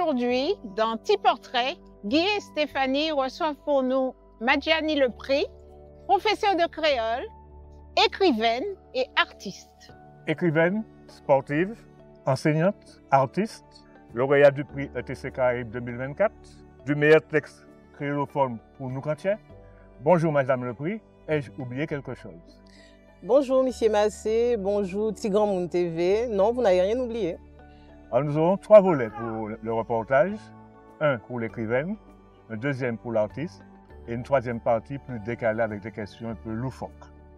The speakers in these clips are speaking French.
Aujourd'hui, dans Petit Portrait, Guy et Stéphanie reçoivent pour nous Madjani Lepris, professeure de créole, écrivaine et artiste. Écrivaine, sportive, enseignante, artiste, lauréate du prix ETC Caraïbes 2024, du meilleur texte créolophone pour nous cantiens. Bonjour Madame Lepris, ai-je oublié quelque chose? Bonjour Monsieur Massé, bonjour Tigran Moun TV. Non, vous n'avez rien oublié. Alors, nous aurons 3 volets pour le reportage, un pour l'écrivaine, un deuxième pour l'artiste et une troisième partie plus décalée avec des questions un peu loufoques.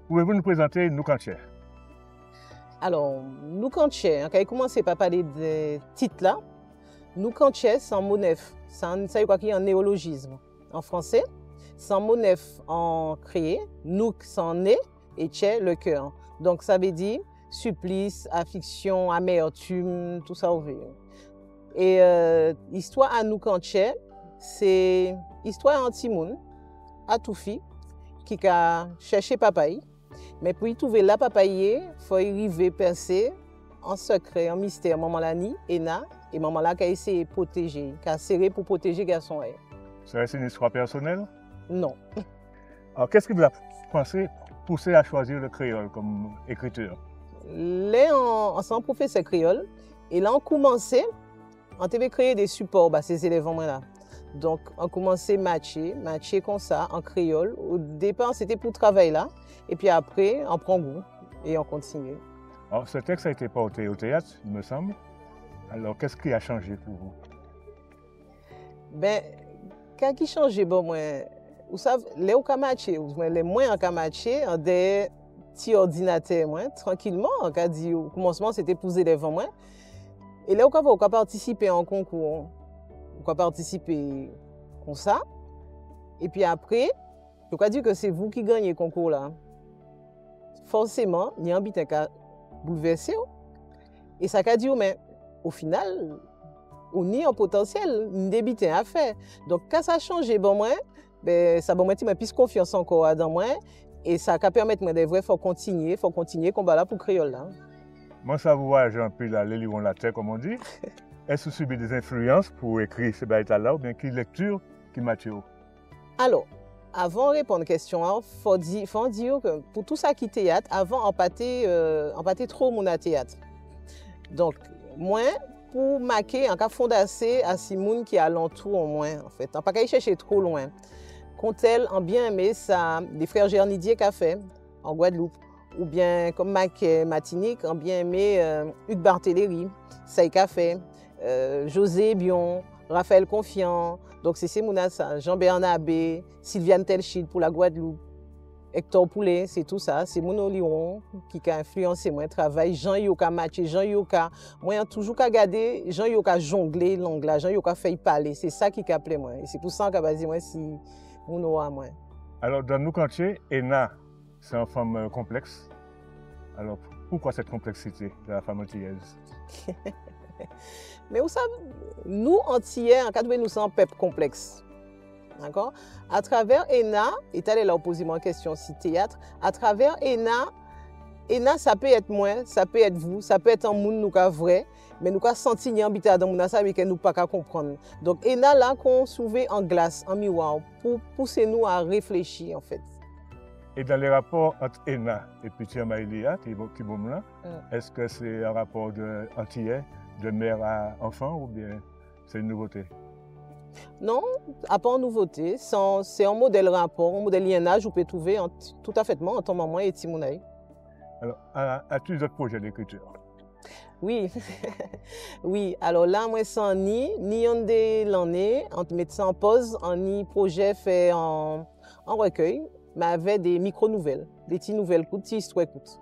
Pouvez-vous nous présenter nous cantiens? Alors, nous cantiens, quand il commence par parler des titres là, nous cantiens, c'est un mot neuf. Ça veut quoi qu'il y a un néologisme en français. C'est un mot neuf en créé, nous c'est né et tché le cœur. Donc ça veut dire supplice, affliction, amertume, tout ça au veut. Et l'histoire à nous cantiens, c'est l'histoire anti-moun, à tout fille, qui a cherché papaye. Mais pour y trouver la papaye, il faut y arriver percer en secret, en mystère, maman Lani, Ena, et maman là qui a essayé de protéger, qui a serré pour protéger garçon. C'est une histoire personnelle? Non. Alors, qu'est-ce qui vous a poussé à choisir le créole comme écriture? Là, on s'en professeur créole, et là, on commençait, on devait créer des supports, ces élèves là. Donc, on commençait à matcher comme ça, en créole. Au départ, c'était pour travailler là, et puis après, on prend goût, et on continue. Alors, ce texte a été porté au théâtre, il me semble. Alors, qu'est-ce qui a changé pour vous? Qu'est-ce qui a changé, vous savez, les au matcher, les moins en matcher, en des petits ordinateurs, tranquillement, on a dit au commencement, c'était pour les élèves moins. Et là, on a participé en concours, on a participé comme ça. Et puis après, on a dit que c'est vous qui gagnez le concours là. Forcément, il y a un but qui a bouleversé. Et ça a dit, mais au final, on a un potentiel, un débit à faire. Donc, quand ça a changé, ça m'a plus confiance encore dans moi. Et ça a permis de vrai, faut continuer combat là pour créole là. Moi, ça voyage un peu là, les livres la terre, comme on dit. Est-ce que vous subissez des influences pour écrire ces bêtes-là ou bien quelle lecture qui m'attire? Alors, avant de répondre à la question, il faut dire que pour tout ça qui est théâtre, avant, on partait trop mon théâtre. Donc, moi, pour marquer, on a fondé à ces gens qui est alentour au moins, en fait. On n'a pas chercher trop loin. Quand elle a bien aimé ça, les frères Gernidier qu'a fait en Guadeloupe, ou bien comme Matinique, ont bien aimé Hugues Barthéléry, ça qu'a fait, José Bion, Raphaël Confiant, donc c'est ces gens-là, Jean-Bernard Abbé, Sylviane Telchid pour la Guadeloupe, Hector Poulet, c'est tout ça, c'est mon Oliron qui a influencé mon travail, Jean Yoka Mathieu, Jean Yoka, moi j'ai toujours regardé Jean Yoka jongler l'anglais, Jean Yoka fait parler, c'est ça qui a plu moi, et c'est pour ça que je moi si mon oa moi. Alors dans nous cantiers, Ena, c'est une femme complexe. Alors pourquoi cette complexité de la femme antillaise? Mais vous savez, nous antillais, en cas de nous sommes un peuple complexe. D'accord? À travers Ena, et tu allé là poser ma question si théâtre, à travers Ena, ça peut être moi, ça peut être vous, ça peut être un monde nous ka vrai, mais nous ka senti ni habiter dans mon ça mais que nous pas ka comprendre. Donc Ena là qu'on soulève en glace, en miroir pour pousser nous à réfléchir en fait. Et dans les rapports entre Ena et Petit Amaïlia, qui est là, est-ce que c'est un rapport de antillais, de mère à enfant ou bien c'est une nouveauté? Non, à part nouveauté, c'est un modèle rapport, un modèle liénage où vous pouvez trouver tout à fait entre maman et Timonaï. Alors, as-tu d'autres projets d'écriture? Oui, oui. Alors là, moi, c'est ni on de l'année, on te met ça en pause, on ni projet fait en recueil, mais avec des micro-nouvelles, des petites nouvelles, des petites histoires écoutes.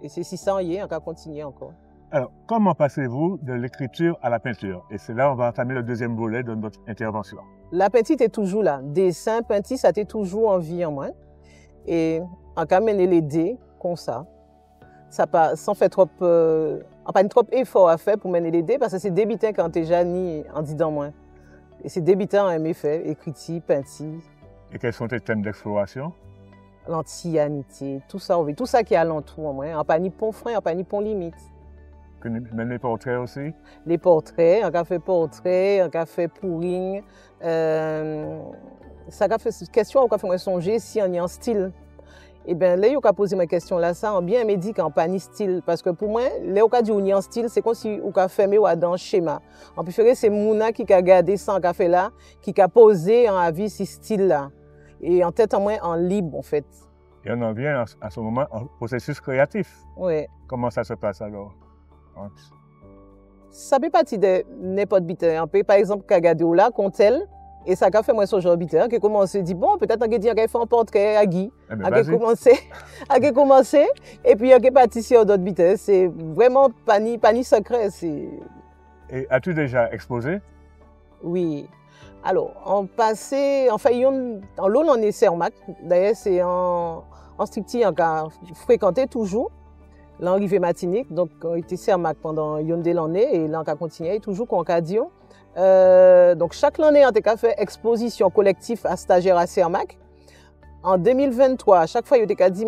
Et c'est si ça y est, on va continuer encore. Alors, comment passez-vous de l'écriture à la peinture? Et c'est là on va entamer le deuxième volet de notre intervention. La peinture est toujours là. Dessin, peinture, ça était toujours en vie en moi. Et on va mener les dés comme ça. Ça pas, sans faire trop, pas trop effort à faire pour mener les dés parce que c'est débitant quand déjà ni en dit dans moi. Et c'est débitant à aimer faire, écriture, peinture. Et quels sont tes thèmes d'exploration? L'antillanité, tout ça qui est alentour en moi. On pas ni pont frein, on pas ni pont limite. Même les portraits aussi? Les portraits, on a fait portrait, on a fait pouring. Ça a fait question, on a fait songer si on y a un style. Et bien, là, on a posé ma question là, ça, on bien me dit qu'on n'a pas ni style. Parce que pour moi, là, on a dit qu'on y a un style, c'est comme si on a fermé ou dans un schéma. On préfère c'est Mouna qui a gardé ça, on a fait là, qui a posé en avis ce style-là. Et en tête en moins en libre, en fait. Et on en vient à ce moment en processus créatif. Oui. Comment ça se passe alors? Ça peut partir de n'importe biteur. On peut, par exemple, regarder là, contre elle, et ça a fait moi ce genre biteur, qui a commencé à dire, bon, peut-être on va dire qu'il faut un portrait à Guy. On a commencé, et puis on a parti sur d'autres biteurs. C'est vraiment pas ni secret. Et as-tu déjà exposé? Oui. Alors, en passé, en fait, en l'eau, on est Cermac. D'ailleurs, c'est en stricti, on a fréquenté toujours l'arrivée matinique. Donc, on était Cermac pendant une l'année et là, on a continué toujours qu'on a dit. Donc, chaque année, on a fait exposition collective à stagiaires à Cermac. En 2023, à chaque fois, il a dit,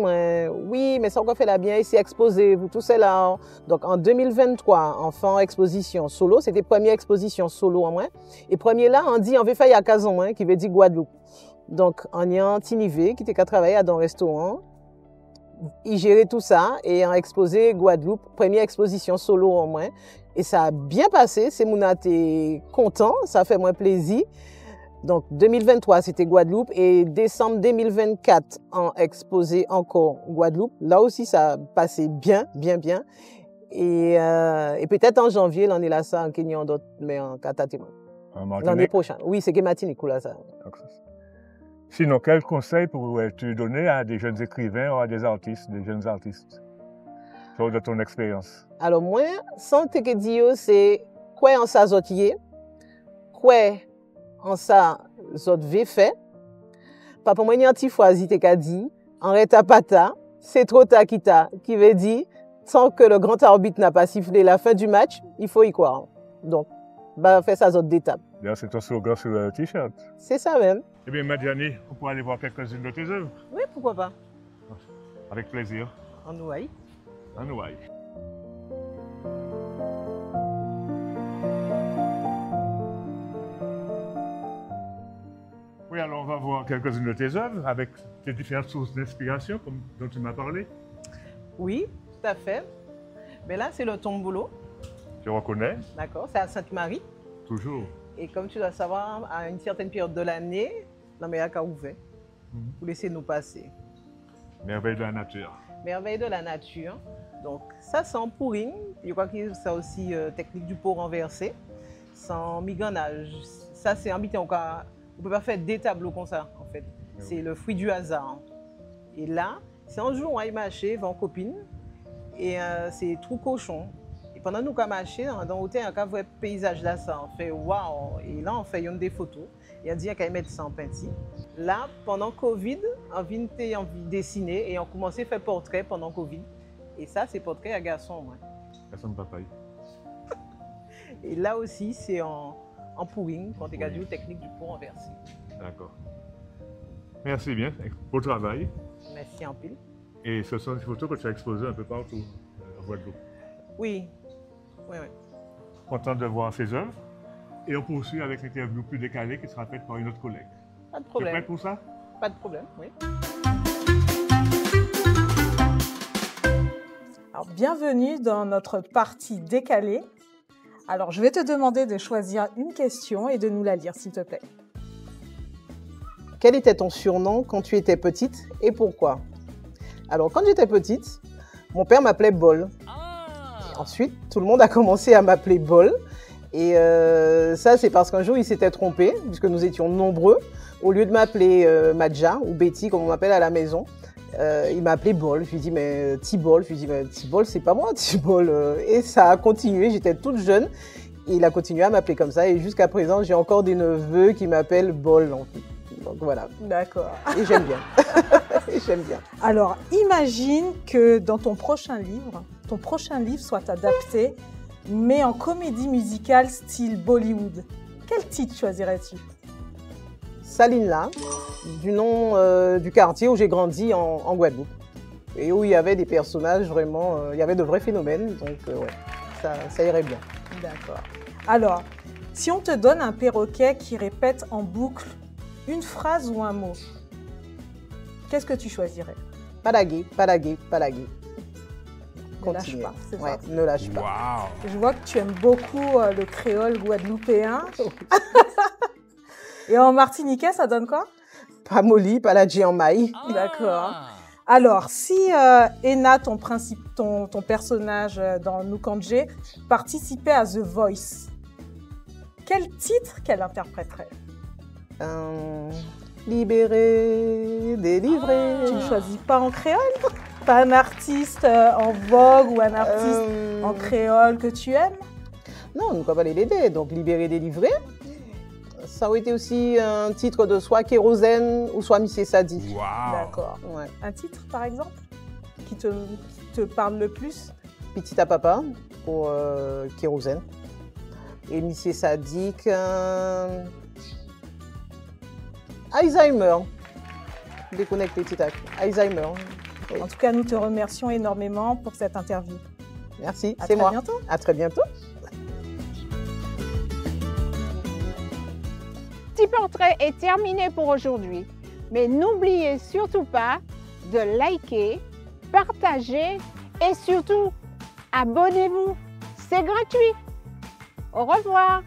oui, mais ça, on a fait la bien ici, exposé, vous tous c'est là. Donc, en 2023, on fait exposition solo. C'était la première exposition solo en moins. Et premier là, on dit, on veut faire à Kazan, qui veut dire Guadeloupe. Donc, on y a un Tinivé qui était travaillé dans un restaurant. Il gérait tout ça et on a exposé Guadeloupe, première exposition solo en moins. Et ça a bien passé. C'est mon été content, ça a fait moins plaisir. Donc, 2023, c'était Guadeloupe. Et décembre 2024, on a exposé encore Guadeloupe. Là aussi, ça a passé bien. Et peut-être en janvier, l'année là, ça, en Kenya, d'autres, mais en Katatima. L'année prochaine. Oui, c'est Martinique, là, ça. Sinon, quel conseil pourrais-tu donner à des jeunes écrivains ou à des artistes, des jeunes artistes, de ton expérience? Alors, moi, sans te dire, c'est quoi en ça, quoi en ça, zot ve fait. Papa, moi, il y a un petit phrase qui t'a dit, en retapata, c'est trop takita, qui veut dire, tant que le grand arbitre n'a pas sifflé la fin du match, il faut y croire. Donc, bah, fais ça, zot d'étape. C'est ton slogan sur le t-shirt. C'est ça même. Eh bien, Madjani, on pourra aller voir quelques-unes de tes œuvres. Oui, pourquoi pas. Avec plaisir. En Ouaille. En Ouaille. Oui, alors on va voir quelques-unes de tes œuvres avec tes différentes sources d'inspiration dont tu m'as parlé. Oui, tout à fait. Mais là, c'est le tombolo. Je reconnais. D'accord, c'est à Sainte-Marie. Toujours. Et comme tu dois savoir, à une certaine période de l'année, la mer a ouvert pour laisser nous passer. Merveille de la nature. Merveille de la nature. Donc, ça, c'est en pouring. Je crois que ça aussi technique du pot renversé. Sans migrenage. Ça, c'est habité en cas. On ne peut pas faire des tableaux comme ça, en fait. C'est le fruit du hasard. Et là, c'est un jour, on a marché, en copine. Et c'est trop cochon. Et pendant que nous avons marché, dans l'hôtel, on a vu le paysage là, ça. On fait waouh! Et là, on fait des photos. Et on dit qu'on va mettre ça en peinture. Là, pendant Covid, on vient dessiner et on a commencé à faire portrait pendant Covid. Et ça, c'est portrait à garçon. Garçon de papaye. Et là aussi, c'est en pouring, quand tu as dit technique du pot renversé. D'accord. Merci bien. Beau travail. Merci en pile. Et ce sont des photos que tu as exposées un peu partout en Guadeloupe. Oui. Content de voir ces œuvres. Et on poursuit avec l'interview plus décalée qui sera faite par une autre collègue. Pas de problème. Tu es prête pour ça? Pas de problème, oui. Alors, bienvenue dans notre partie décalée. Alors, je vais te demander de choisir une question et de nous la lire, s'il te plaît. Quel était ton surnom quand tu étais petite et pourquoi? Alors, quand j'étais petite, mon père m'appelait Bol. Et ensuite, tout le monde a commencé à m'appeler Bol. Et ça, c'est parce qu'un jour, il s'était trompé, puisque nous étions nombreux. Au lieu de m'appeler Madja ou Betty, comme on m'appelle à la maison, il m'a appelé Bol. Je lui ai dit, mais Tibol. Je lui ai dit, mais Tibol, c'est pas moi, Tibol. Et ça a continué, j'étais toute jeune. Et il a continué à m'appeler comme ça. Et jusqu'à présent, j'ai encore des neveux qui m'appellent Bol. Donc voilà. D'accord. Et j'aime bien. Et j'aime bien. Alors, imagine que dans ton prochain livre soit adapté, mais en comédie musicale style Bollywood. Quel titre choisirais-tu? Saline-là, du nom du quartier où j'ai grandi en Guadeloupe. Et où il y avait des personnages vraiment, il y avait de vrais phénomènes. Donc, ouais. ça irait bien. D'accord. Alors, si on te donne un perroquet qui répète en boucle une phrase ou un mot, qu'est-ce que tu choisirais? Palaguer, palaguer, palaguer. Ne lâche Continue. pas, c'est Ouais, ça. ne lâche pas. Wow. Je vois que tu aimes beaucoup le créole guadeloupéen. Et en martiniquais, ça donne quoi? Pamoli, paladji en maï. D'accord. Alors, si Ena, ton personnage dans Nukanje, participait à The Voice, quel titre qu'elle interpréterait? Libéré, délivré. Tu ne choisis pas en créole? Pas un artiste en vogue ou un artiste en créole que tu aimes? Non, nous ne pouvons pas l'aider. Donc, libéré, délivré. Ça aurait été aussi un titre de soit Kérosène ou soit Monsieur Sadi. Wow. D'accord. Ouais. Un titre, par exemple, qui te parle le plus? Petit à papa pour Kérosène. Et Monsieur Sadik. Alzheimer. Déconnecté, petit à petit. Alzheimer. Oui. En tout cas, nous te remercions énormément pour cette interview. Merci, À c'est très moi. bientôt. À très bientôt. Petit portrait est terminé pour aujourd'hui. Mais n'oubliez surtout pas de liker, partager et surtout abonnez-vous. C'est gratuit. Au revoir.